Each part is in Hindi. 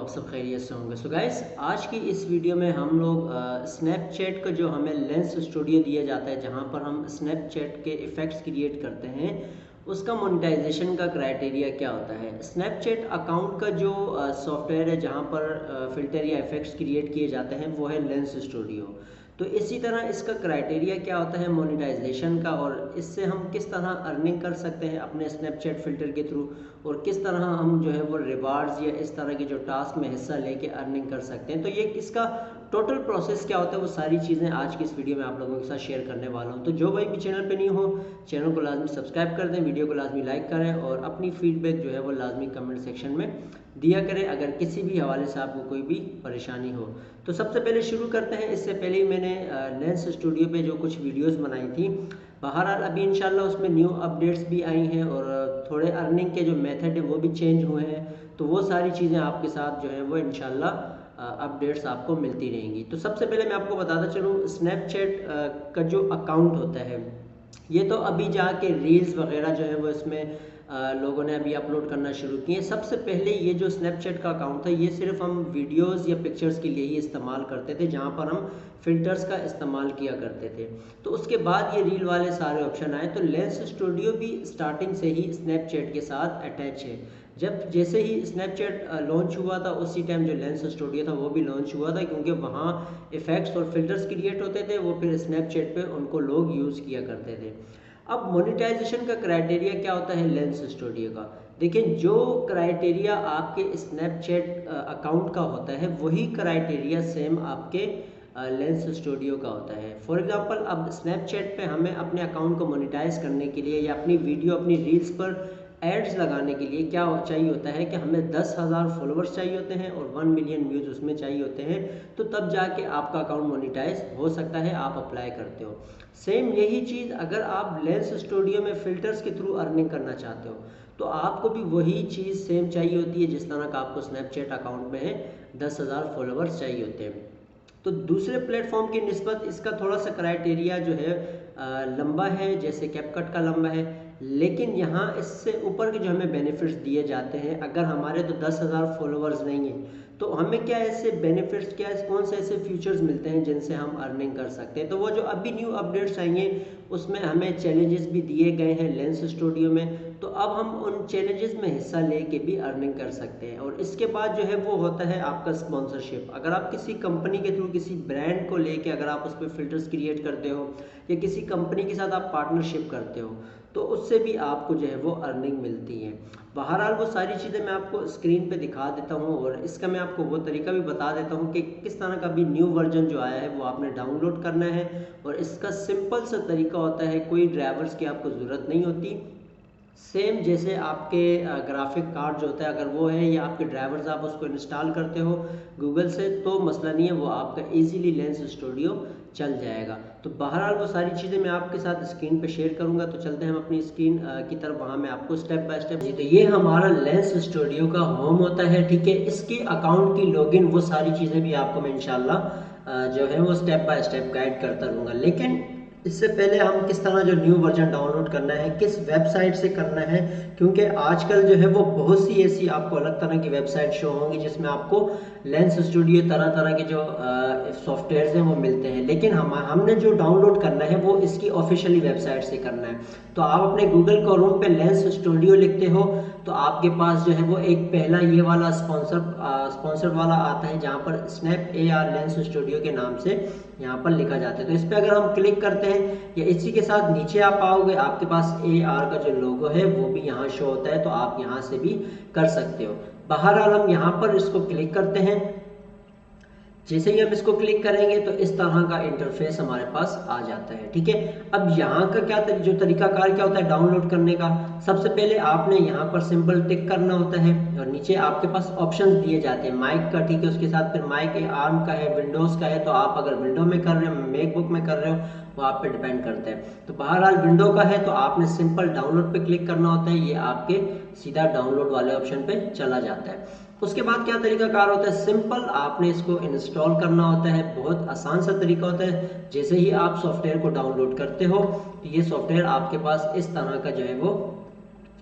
आप सब खैरियत से होंगे। सो गाइस, आज की इस वीडियो में हम लोग स्नैपचैट का जो हमें लेंस स्टूडियो दिया जाता है, जहां पर हम स्नैपचैट के इफ़ेक्ट्स क्रिएट करते हैं, उसका मोनेटाइजेशन का क्राइटेरिया क्या होता है। स्नैपचैट अकाउंट का जो सॉफ्टवेयर है जहां पर फ़िल्टर या इफ़ेक्ट्स क्रिएट किए जाते हैं, वो है लेंस स्टूडियो। तो इसी तरह इसका क्राइटेरिया क्या होता है मोनेटाइजेशन का, और इससे हम किस तरह अर्निंग कर सकते हैं अपने स्नैपचैट फ़िल्टर के थ्रू, और किस तरह हम जो है वो रिवार्ड्स या इस तरह के जो टास्क में हिस्सा लेके अर्निंग कर सकते हैं। तो ये इसका टोटल प्रोसेस क्या होता है, वो सारी चीज़ें आज की इस वीडियो में आप लोगों के साथ शेयर करने वाला हूँ। तो जो भाई भी चैनल पे नहीं हो, चैनल को लाजमी सब्सक्राइब कर दें, वीडियो को लाजमी लाइक करें और अपनी फीडबैक जो है वो लाजमी कमेंट सेक्शन में दिया करें अगर किसी भी हवाले से आपको कोई भी परेशानी हो। तो सबसे पहले शुरू करते हैं। इससे पहले ही मैंने लेंस स्टूडियो पे जो कुछ वीडियोस बनाई थी, बहरहाल अभी इंशाल्लाह उसमें न्यू अपडेट्स भी आई हैं और थोड़े अर्निंग के जो मेथड है वो भी चेंज हुए हैं। तो वो सारी चीज़ें आपके साथ जो है वो इंशाल्लाह अपडेट्स आपको मिलती रहेंगी। तो सबसे पहले मैं आपको बताता चलूँ, स्नैपचैट का जो अकाउंट होता है, ये तो अभी जाके रील्स वगैरह जो है वो इसमें लोगों ने अभी अपलोड करना शुरू किए। सबसे पहले ये जो स्नैपचैट का अकाउंट था, ये सिर्फ हम वीडियोस या पिक्चर्स के लिए ही इस्तेमाल करते थे, जहाँ पर हम फिल्टर्स का इस्तेमाल किया करते थे। तो उसके बाद ये रील वाले सारे ऑप्शन आए। तो लेंस स्टूडियो भी स्टार्टिंग से ही स्नैपचैट के साथ अटैच है। जब जैसे ही स्नैपचैट लॉन्च हुआ था, उसी टाइम जो लेंस स्टूडियो था वो भी लॉन्च हुआ था, क्योंकि वहाँ इफ़ेक्ट्स और फिल्टर्स क्रिएट होते थे, वो फिर स्नैपचैट पे उनको लोग यूज़ किया करते थे। अब मोनेटाइजेशन का क्राइटेरिया क्या होता है लेंस स्टूडियो का? देखिए, जो क्राइटेरिया आपके स्नैपचैट अकाउंट का होता है, वही क्राइटेरिया सेम आपके लेंस स्टूडियो का होता है। फॉर एग्जांपल, अब स्नैपचैट पे हमें अपने अकाउंट को मोनेटाइज करने के लिए या अपनी वीडियो अपनी रील्स पर एड्स लगाने के लिए क्या चाहिए होता है कि हमें 10,000 फॉलोअर्स चाहिए होते हैं और 1 मिलियन व्यूज़ उसमें चाहिए होते हैं। तो तब जाके आपका अकाउंट मोनेटाइज हो सकता है, आप अप्लाई करते हो। सेम यही चीज़ अगर आप लेंस स्टूडियो में फ़िल्टर्स के थ्रू अर्निंग करना चाहते हो, तो आपको भी वही चीज़ सेम चाहिए होती है जिस तरह का आपको स्नैपचैट अकाउंट में है, 10,000 फॉलोअर्स चाहिए होते हैं। तो दूसरे प्लेटफॉर्म की निस्बत इसका थोड़ा सा क्राइटेरिया जो है लंबा है, जैसे कैपकट का लंबा है, लेकिन यहाँ इससे ऊपर के जो हमें बेनिफिट्स दिए जाते हैं। अगर हमारे तो 10,000 फॉलोअर्स नहीं हैं, तो हमें क्या ऐसे बेनिफिट्स, क्या कौन से ऐसे फीचर्स मिलते हैं जिनसे हम अर्निंग कर सकते हैं। तो वो जो अभी न्यू अपडेट्स आएंगे, उसमें हमें चैलेंजेस भी दिए गए हैं लेंस स्टूडियो में। तो अब हम उन चैलेंजेस में हिस्सा लेके भी अर्निंग कर सकते हैं। और इसके बाद जो है वो होता है आपका स्पॉन्सरशिप। अगर आप किसी कंपनी के थ्रू किसी ब्रांड को लेके अगर आप उस पर फिल्टर्स क्रिएट करते हो या किसी कंपनी के साथ आप पार्टनरशिप करते हो, तो उससे भी आपको जो है वो अर्निंग मिलती है। बहरहाल वो सारी चीज़ें मैं आपको स्क्रीन पे दिखा देता हूँ, और इसका मैं आपको वो तरीका भी बता देता हूँ कि किस तरह का भी न्यू वर्जन जो आया है वो आपने डाउनलोड करना है। और इसका सिंपल सा तरीका होता है, कोई ड्राइवर्स की आपको ज़रूरत नहीं होती। सेम जैसे आपके ग्राफिक कार्ड जो होता है, अगर वो है या आपके ड्राइवर्स आप उसको इंस्टॉल करते हो गूगल से, तो मसला नहीं है, वो आपका इजीली लेंस स्टूडियो चल जाएगा। तो बहरहाल वो सारी चीज़ें मैं आपके साथ स्क्रीन पे शेयर करूंगा। तो चलते हैं हम अपनी स्क्रीन की तरफ, वहाँ मैं आपको स्टेप बाय स्टेप। जी, तो ये हमारा लेंस स्टूडियो का होम होता है, ठीक है। इसके अकाउंट की लॉगिन, वो सारी चीज़ें भी आपको मैं इंशाल्लाह जो है वो स्टेप बाय स्टेप गाइड करता रहूँगा। लेकिन इससे पहले हम किस तरह जो न्यू वर्जन डाउनलोड करना है, किस वेबसाइट से करना है, क्योंकि आजकल जो है वो बहुत सी ऐसी आपको अलग तरह की वेबसाइट शो होंगी जिसमें आपको लेंस स्टूडियो तरह तरह के जो सॉफ्टवेयर्स हैं वो मिलते हैं। लेकिन हमने जो डाउनलोड करना है वो इसकी ऑफिशियली वेबसाइट से करना है। तो आप अपने गूगल क्रोम पे लेंस स्टूडियो लिखते हो, तो आपके पास जो है वो एक पहला ये वाला स्पॉन्सर वाला आता है, जहाँ पर स्नैप AR लेंस स्टूडियो के नाम से यहाँ पर लिखा जाता है। तो इस पर अगर हम क्लिक करते हैं, या इसी के साथ नीचे आप आओगे, आपके पास AR का जो लोगो है वो भी यहाँ शो होता है, तो आप यहाँ से भी कर सकते हो। बहरहाल हम यहाँ पर इसको क्लिक करते हैं। जैसे ही हम इसको क्लिक करेंगे तो इस तरह का इंटरफेस हमारे पास आ जाता है, ठीक है। अब यहाँ का क्या जो तरीकाकार क्या होता है डाउनलोड करने का, सबसे पहले आपने यहाँ पर सिंपल टिक करना होता है, और नीचे आपके पास ऑप्शंस दिए जाते हैं माइक का, ठीक है। उसके साथ फिर माइक आर्म का है, विंडोज़ का है। तो आप अगर विंडो में कर रहे हो, मैकबुक में कर रहे हो, वो आप पे डिपेंड करता है। तो बहरहाल विंडो का है तो आपने सिंपल डाउनलोड पे क्लिक करना होता है, ये आपके सीधा डाउनलोड वाले ऑप्शन पे चला जाता है। उसके बाद क्या तरीकाकार होता है, सिंपल आपने इसको इंस्टॉल करना होता है। बहुत आसान सा तरीका होता है। जैसे ही आप सॉफ्टवेयर को डाउनलोड करते हो, तो ये सॉफ्टवेयर आपके पास इस तरह का जो है वो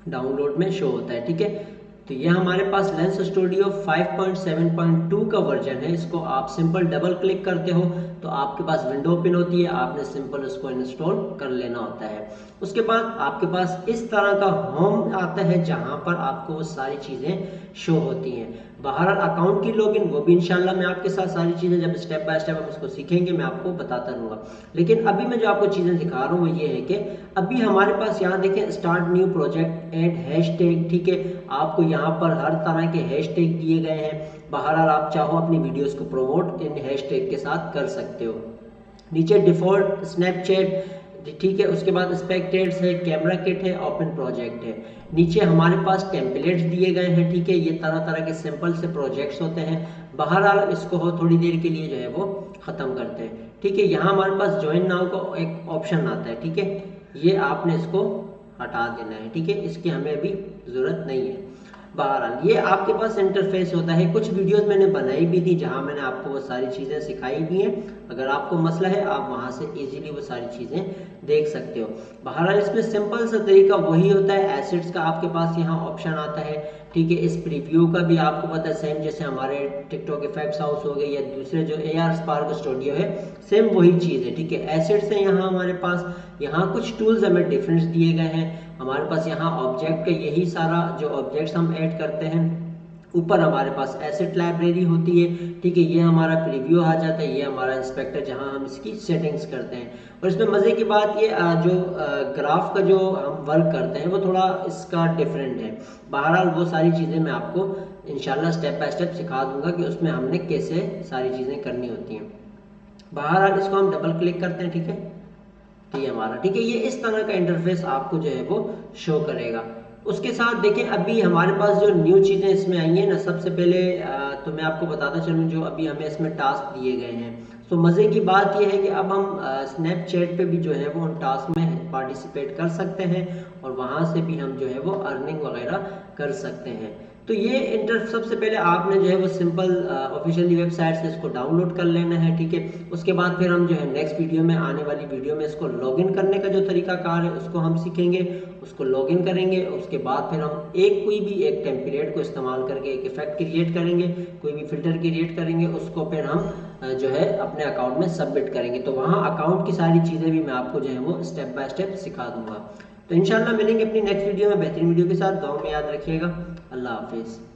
डाउनलोड में शो होता है, ठीक है। तो ये हमारे पास लेंस स्टूडियो 5.7.2 का वर्जन है। इसको आप सिंपल डबल क्लिक करते हो तो आपके पास विंडो ओपन होती है, आपने सिंपल उसको इंस्टॉल कर लेना होता है। उसके बाद आपके पास इस तरह का होम आता है जहां पर आपको वो सारी चीज़ें शो होती हैं। बहरहाल अकाउंट की लॉगिन वो भी इंशाल्लाह मैं आपके साथ सारी चीज़ें जब स्टेप बाय स्टेप हम इसको सीखेंगे मैं आपको बताता रहूँगा। लेकिन अभी मैं जो आपको चीज़ें दिखा रहा हूँ वो ये है कि अभी हमारे पास यहाँ देखें start new project add hashtag, ठीक है। आपको यहाँ पर हर तरह के हैशटैग दिए गए हैं। बहरहाल आप चाहो अपनी वीडियोस को प्रमोट इन हैशटैग के साथ कर सकते हो। नीचे डिफॉल्ट स्नैपचैट, ठीक है। उसके बाद स्पेक्टेट्स है, कैमरा किट है, ओपन प्रोजेक्ट है। नीचे हमारे पास टेम्पलेट्स दिए गए हैं, ठीक है। ये तरह तरह के सिंपल से प्रोजेक्ट्स होते हैं। बहरहाल इसको हो थोड़ी देर के लिए जो है वो ख़त्म करते हैं, ठीक है। यहाँ हमारे पास ज्वाइन नाउ का एक ऑप्शन आता है, ठीक है। ये आपने इसको हटा देना है, ठीक है। इसकी हमें अभी ज़रूरत नहीं है। बहरहाल ये आपके पास इंटरफेस होता है। कुछ वीडियोस मैंने बनाई भी थी जहां मैंने आपको वो सारी चीज़ें सिखाई भी हैं। अगर आपको मसला है आप वहां से इजीली वो सारी चीज़ें देख सकते हो। बहरहाल इसमें सिंपल सा तरीका वही होता है। एसेट्स का आपके पास यहाँ ऑप्शन आता है, ठीक है। इस प्रीव्यू का भी आपको पता है, सेम जैसे हमारे टिकटॉक इफेक्ट्स हाउस हो गए या दूसरे जो AR स्पार्क स्टूडियो है, सेम वही चीज़ है, ठीक है। एसेट्स है यहाँ हमारे पास। यहाँ कुछ टूल्स हमें डिफरेंस दिए गए हैं। हमारे पास यहाँ ऑब्जेक्ट का यही सारा जो ऑब्जेक्ट्स हम ऐड करते हैं। ऊपर हमारे पास एसेट लाइब्रेरी होती है, ठीक है। ये हमारा प्रीव्यू आ जाता है, ये हमारा इंस्पेक्टर जहां हम इसकी सेटिंग्स करते हैं। और इसमें मज़े की बात ये जो ग्राफ का जो हम वर्क करते हैं वो थोड़ा इसका डिफरेंट है। बहरहाल वो सारी चीज़ें मैं आपको इंशाल्लाह स्टेप बाय स्टेप सिखा दूंगा कि उसमें हमने कैसे सारी चीज़ें करनी होती हैं। बहरहाल इसको हम डबल क्लिक करते हैं, ठीक है। ये हमारा, ठीक है। ये इस तरह का इंटरफेस आपको जो है वो शो करेगा। उसके साथ देखें अभी हमारे पास जो न्यू चीज़ें इसमें आई हैं ना, सबसे पहले तो मैं आपको बताता चलूँ जो अभी हमें इसमें टास्क दिए गए हैं। तो मज़े की बात यह है कि अब हम स्नैपचैट पे भी जो है वो उन टास्क में पार्टिसिपेट कर सकते हैं और वहाँ से भी हम जो है वो अर्निंग वगैरह कर सकते हैं। तो ये सबसे पहले आपने जो है वो सिंपल ऑफिशियली वेबसाइट से इसको डाउनलोड कर लेना है, ठीक है। उसके बाद फिर हम जो है नेक्स्ट वीडियो में, आने वाली वीडियो में इसको लॉगिन करने का जो तरीकाकार है उसको हम सीखेंगे। उसको लॉगिन करेंगे, उसके बाद फिर हम कोई भी एक टेम्पलेट को इस्तेमाल करके एक इफेक्ट क्रिएट करेंगे, कोई भी फिल्टर क्रिएट करेंगे, उसको फिर हम जो है अपने अकाउंट में सबमिट करेंगे। तो वहाँ अकाउंट की सारी चीज़ें भी मैं आपको जो है वो स्टेप बाय स्टेप सिखा दूंगा। तो इंशाल्लाह मिलेंगे अपनी नेक्स्ट वीडियो में बेहतरीन वीडियो के साथ। दुआ में याद रखिएगा। अल्लाह हाफिज़।